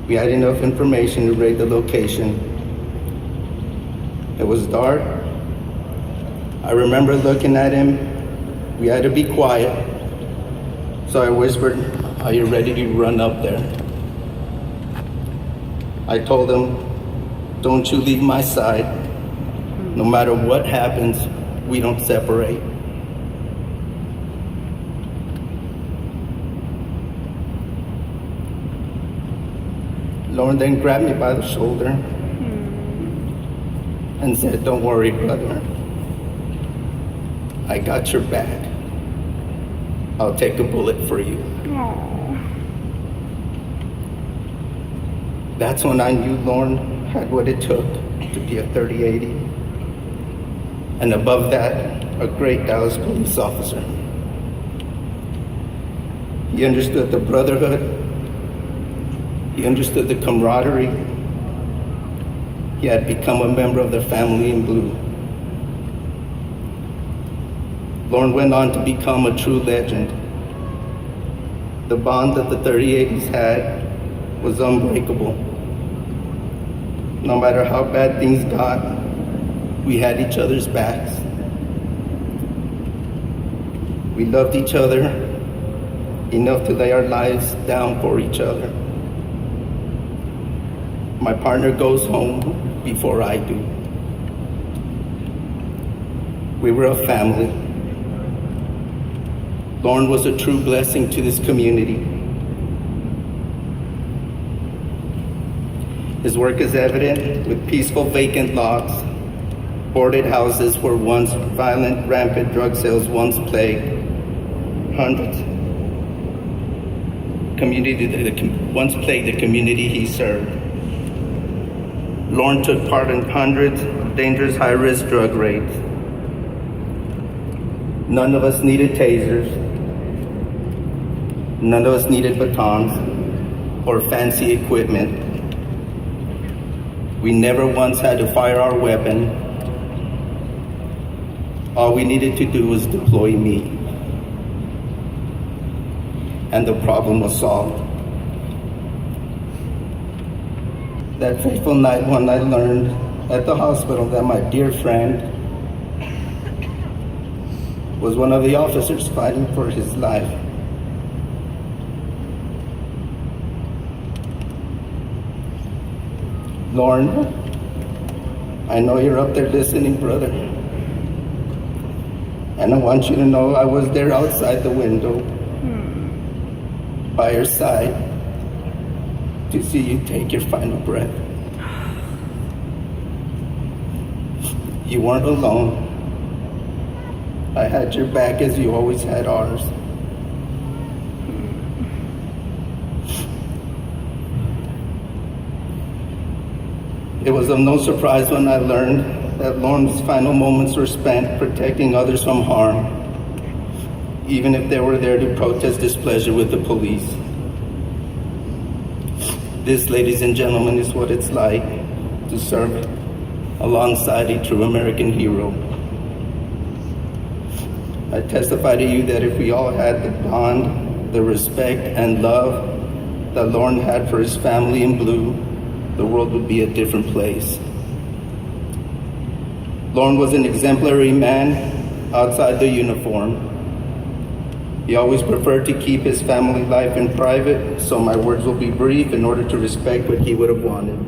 We had enough information to raid the location. It was dark. I remember looking at him. We had to be quiet. So I whispered, "Are you ready to run up there?" I told him, "Don't you leave my side. No matter what happens, we don't separate." Lorne then grabbed me by the shoulder and said, "Don't worry, brother. I got your back. I'll take a bullet for you." Aww. That's when I knew Lorne had what it took to be a 3080. And above that, a great Dallas police officer. He understood the brotherhood. He understood the camaraderie. He had become a member of the family in blue. Lorne went on to become a true legend. The bond that the 3080s had was unbreakable. No matter how bad things got, we had each other's backs. We loved each other enough to lay our lives down for each other. My partner goes home before I do. We were a family. Lorne was a true blessing to this community. His work is evident with peaceful vacant lots, boarded houses where once violent, rampant drug sales once plagued hundreds. Community that once plagued the community he served. Lorne took part in hundreds of dangerous high-risk drug raids. None of us needed tasers. None of us needed batons or fancy equipment. We never once had to fire our weapon. All we needed to do was deploy meat. And the problem was solved. That fateful night when I learned at the hospital that my dear friend was one of the officers fighting for his life. Lorne, I know you're up there listening, brother. And I want you to know I was there outside the window, by your side, to see you take your final breath. You weren't alone. I had your back as you always had ours. It was of no surprise when I learned that Lorne's final moments were spent protecting others from harm, even if they were there to protest displeasure with the police. This, ladies and gentlemen, is what it's like to serve alongside a true American hero. I testify to you that if we all had the bond, the respect and love that Lorne had for his family in blue, the world would be a different place. Lorne was an exemplary man outside the uniform. He always preferred to keep his family life in private, so my words will be brief in order to respect what he would have wanted.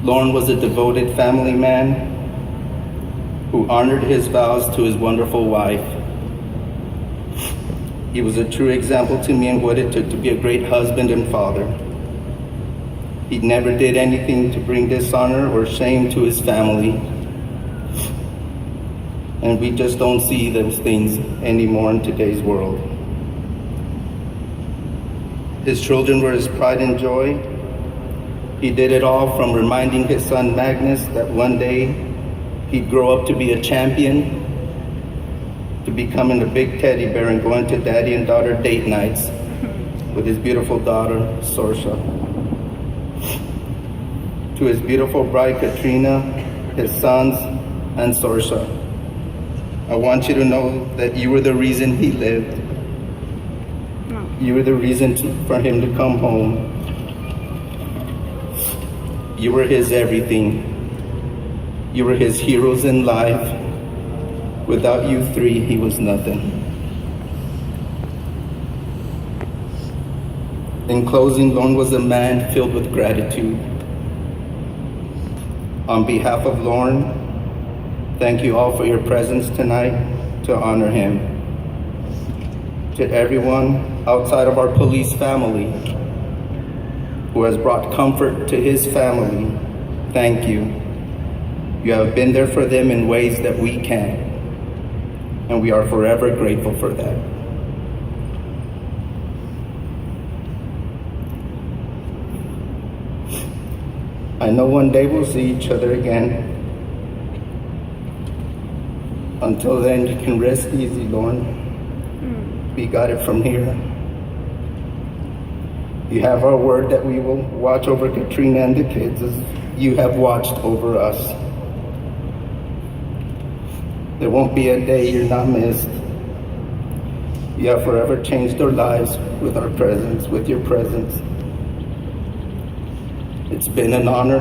Lorne was a devoted family man who honored his vows to his wonderful wife. He was a true example to me in what it took to be a great husband and father. He never did anything to bring dishonor or shame to his family. And we just don't see those things anymore in today's world. His children were his pride and joy. He did it all from reminding his son Magnus that one day he'd grow up to be a champion, to becoming a big teddy bear and going to daddy and daughter date nights with his beautiful daughter, Sorsha. To his beautiful bride, Katrina, his sons, and Sorsha, I want you to know that you were the reason he lived. You were the reason for him to come home. You were his everything. You were his heroes in life. Without you three, he was nothing. In closing, Lorne was a man filled with gratitude. On behalf of Lorne, thank you all for your presence tonight to honor him. To everyone outside of our police family who has brought comfort to his family, thank you. You have been there for them in ways that we can't, and we are forever grateful for that. I know one day we'll see each other again. Until then, you can rest easy, Lorne. We got it from here. You have our word that we will watch over Katrina and the kids as you have watched over us. There won't be a day you're not missed. You have forever changed our lives with our presence, with your presence. It's been an honor.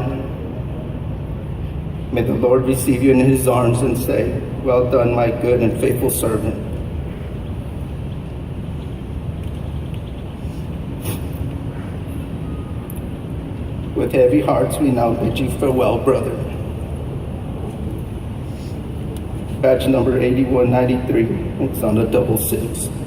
May the Lord receive you in his arms and say, well done, my good and faithful servant. With heavy hearts, we now bid you farewell, brother. Badge number 8193, it's on a 66.